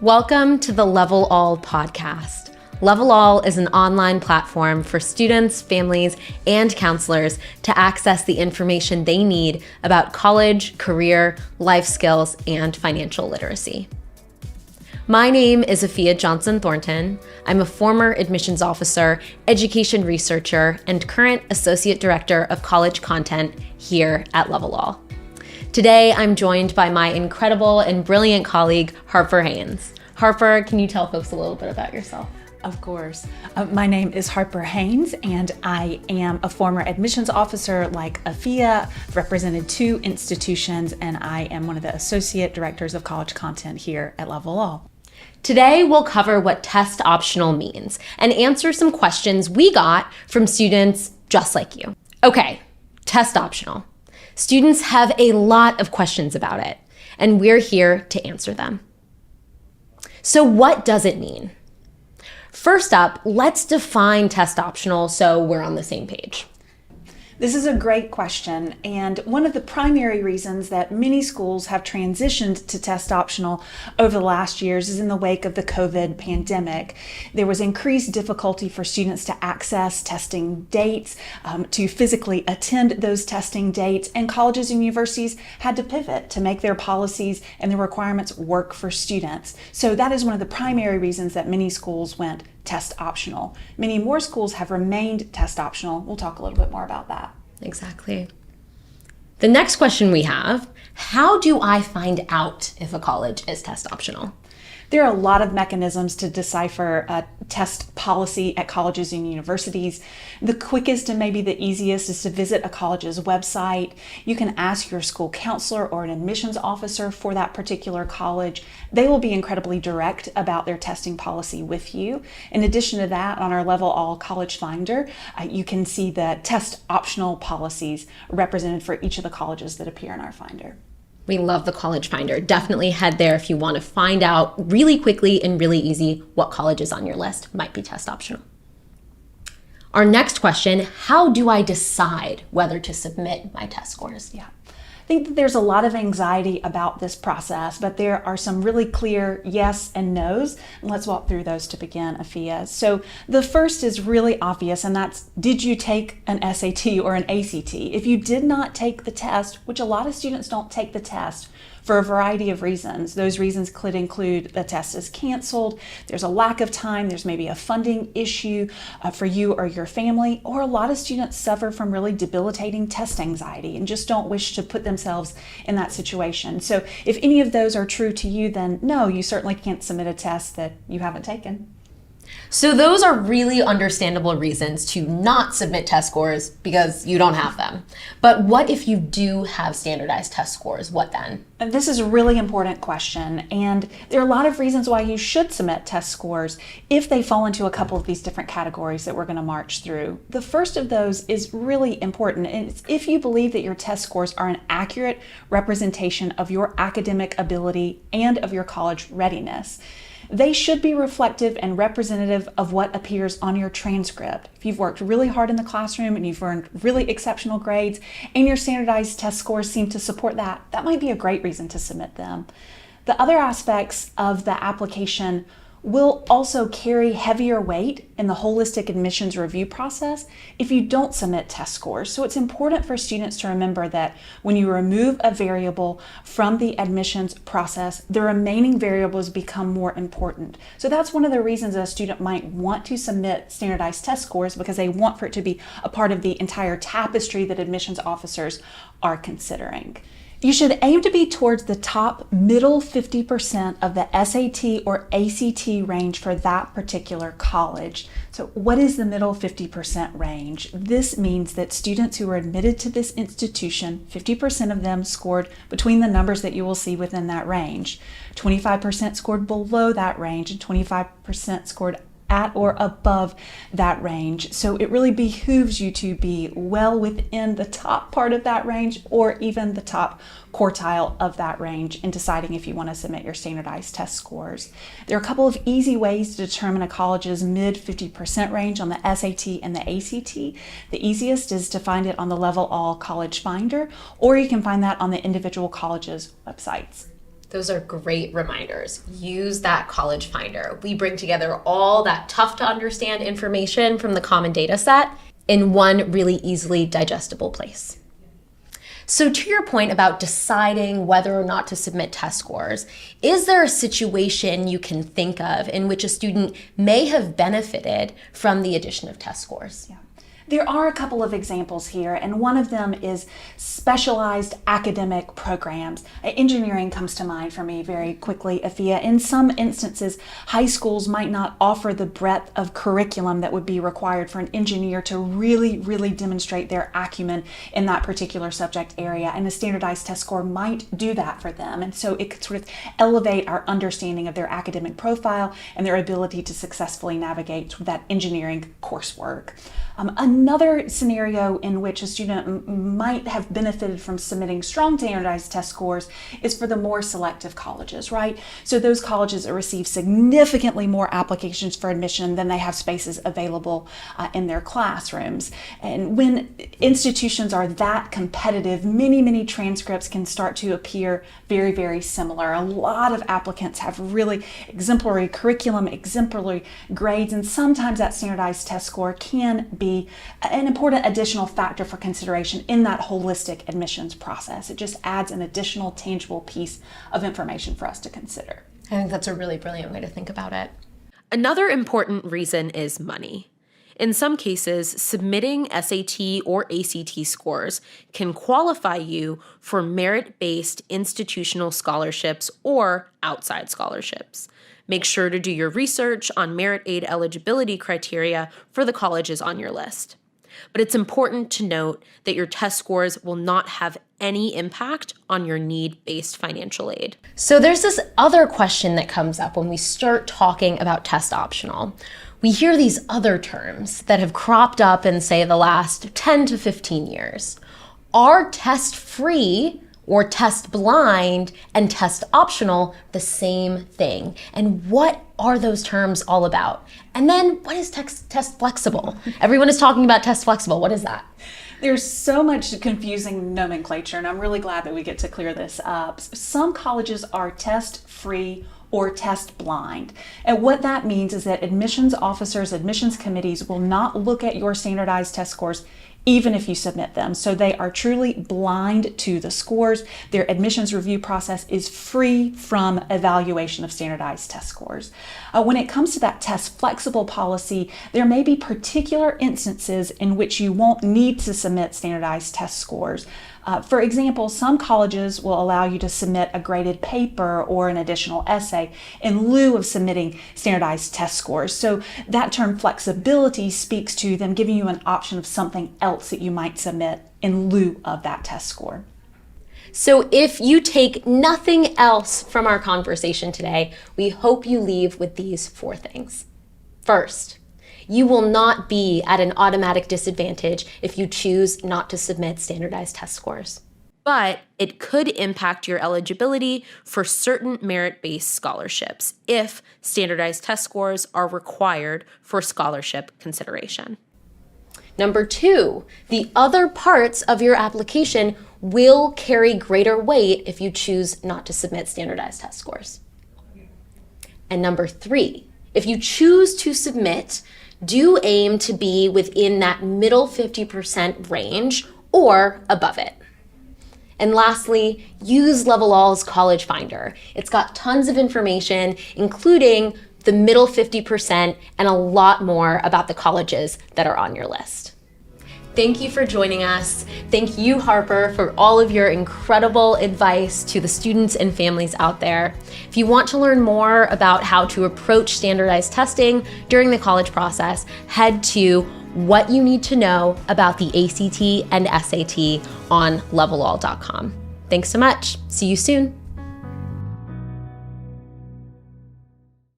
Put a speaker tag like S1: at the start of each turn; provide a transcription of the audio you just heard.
S1: Welcome to the Level All podcast. Level All is an online platform for students, families, and counselors to access the information they need about college, career, life skills, and financial literacy. My name is Afia Johnson Thornton. I'm a former admissions officer, education researcher, and current associate director of college content here at Level All. Today, I'm joined by my incredible and brilliant colleague, Harper Haynes. Harper, can you tell folks a little bit about yourself?
S2: Of course. My name is Harper Haynes, and I am a former admissions officer like Afia, represented 2 institutions, and I am one of the associate directors of college content here at Level All.
S1: Today, we'll cover what test optional means and answer some questions we got from students just like you. Okay, test optional. Students have a lot of questions about it, and we're here to answer them. So what does it mean? First up, let's define test optional so we're on the same page.
S2: This is a great question, and one of the primary reasons that many schools have transitioned to test optional over the last years is in the wake of the COVID pandemic. There was increased difficulty for students to access testing dates, to physically attend those testing dates, and colleges and universities had to pivot to make their policies and the requirements work for students. So that is one of the primary reasons that many schools went test optional. Many more schools have remained test optional. We'll talk a little bit more about that.
S1: Exactly. The next question we have, how do I find out if a college is test optional?
S2: There are a lot of mechanisms to decipher a test policy at colleges and universities. The quickest and maybe the easiest is to visit a college's website. You can ask your school counselor or an admissions officer for that particular college. They will be incredibly direct about their testing policy with you. In addition to that, on our Level All College Finder, you can see the test optional policies represented for each of the colleges that appear in our finder.
S1: We love the College Finder. Definitely head there if you want to find out really quickly and really easy what colleges on your list might be test optional. Our next question, how do I decide whether to submit my test scores?
S2: Yeah. I think that there's a lot of anxiety about this process, but there are some really clear yes and no's. And let's walk through those to begin, Afia. So the first is really obvious, and that's, did you take an SAT or an ACT? If you did not take the test, which a lot of students don't take the test for a variety of reasons. Those reasons could include the test is canceled, there's a lack of time, there's maybe a funding issue for you or your family, or a lot of students suffer from really debilitating test anxiety and just don't wish to put themselves in that situation. So if any of those are true to you, then no, you certainly can't submit a test that you haven't taken.
S1: So those are really understandable reasons to not submit test scores because you don't have them. But what if you do have standardized test scores? What then?
S2: And this is a really important question, and there are a lot of reasons why you should submit test scores if they fall into a couple of these different categories that we're going to march through. The first of those is really important, and it's if you believe that your test scores are an accurate representation of your academic ability and of your college readiness. They should be reflective and representative of what appears on your transcript. If you've worked really hard in the classroom and you've earned really exceptional grades and your standardized test scores seem to support that, that might be a great reason to submit them. The other aspects of the application will also carry heavier weight in the holistic admissions review process if you don't submit test scores. So it's important for students to remember that when you remove a variable from the admissions process, the remaining variables become more important. So that's one of the reasons a student might want to submit standardized test scores, because they want for it to be a part of the entire tapestry that admissions officers are considering. You should aim to be towards the top middle 50% of the SAT or ACT range for that particular college. So what is the middle 50% range? This means that students who are admitted to this institution, 50% of them scored between the numbers that you will see within that range. 25% scored below that range, and 25% scored at or above that range. So it really behooves you to be well within the top part of that range or even the top quartile of that range in deciding if you want to submit your standardized test scores. There are a couple of easy ways to determine a college's mid 50% range on the SAT and the ACT. The easiest is to find it on the Level All College Finder, or you can find that on the individual colleges' websites.
S1: Those are great reminders. Use that College Finder. We bring together all that tough to understand information from the common data set in one really easily digestible place. So to your point about deciding whether or not to submit test scores, is there a situation you can think of in which a student may have benefited from the addition of test scores?
S2: Yeah. There are a couple of examples here, and one of them is specialized academic programs. Engineering comes to mind for me very quickly, Afia. In some instances, high schools might not offer the breadth of curriculum that would be required for an engineer to really demonstrate their acumen in that particular subject area, and a standardized test score might do that for them. And so it could sort of elevate our understanding of their academic profile and their ability to successfully navigate that engineering coursework. Another scenario in which a student might have benefited from submitting strong standardized test scores is for the more selective colleges, right? So those colleges that receive significantly more applications for admission than they have spaces available in their classrooms. And when institutions are that competitive, many transcripts can start to appear very similar. A lot of applicants have really exemplary curriculum, exemplary grades, and sometimes that standardized test score can be an important additional factor for consideration in that holistic admissions process. It just adds an additional tangible piece of information for us to consider.
S1: I think that's a really brilliant way to think about it.
S3: Another important reason is money. In some cases, submitting SAT or ACT scores can qualify you for merit-based institutional scholarships or outside scholarships. Make sure to do your research on merit aid eligibility criteria for the colleges on your list. But it's important to note that your test scores will not have any impact on your need-based financial aid.
S1: So there's this other question that comes up when we start talking about test optional. We hear these other terms that have cropped up in, say, the last 10 to 15 years. Are test free or test blind and test optional the same thing? And what are those terms all about? And then what is test flexible? Everyone is talking about test flexible. What is that?
S2: There's so much confusing nomenclature, and I'm really glad that we get to clear this up. Some colleges are test free or test blind. And what that means is that admissions officers, admissions committees will not look at your standardized test scores even if you submit them. So they are truly blind to the scores. Their admissions review process is free from evaluation of standardized test scores. When it comes to that test flexible policy, there may be particular instances in which you won't need to submit standardized test scores. For example, some colleges will allow you to submit a graded paper or an additional essay in lieu of submitting standardized test scores. So that term flexibility speaks to them giving you an option of something else that you might submit in lieu of that test score.
S1: So if you take nothing else from our conversation today, we hope you leave with these 4 things. First, you will not be at an automatic disadvantage if you choose not to submit standardized test scores.
S3: But it could impact your eligibility for certain merit-based scholarships if standardized test scores are required for scholarship consideration.
S1: Number 2, the other parts of your application will carry greater weight if you choose not to submit standardized test scores. And number 3, if you choose to submit, do aim to be within that middle 50% range or above it. And lastly, use Level All's College Finder. It's got tons of information, including the middle 50% and a lot more about the colleges that are on your list. Thank you for joining us. Thank you, Harper, for all of your incredible advice to the students and families out there. If you want to learn more about how to approach standardized testing during the college process, head to What You Need to Know About the ACT and SAT on levelall.com. Thanks so much. See you soon.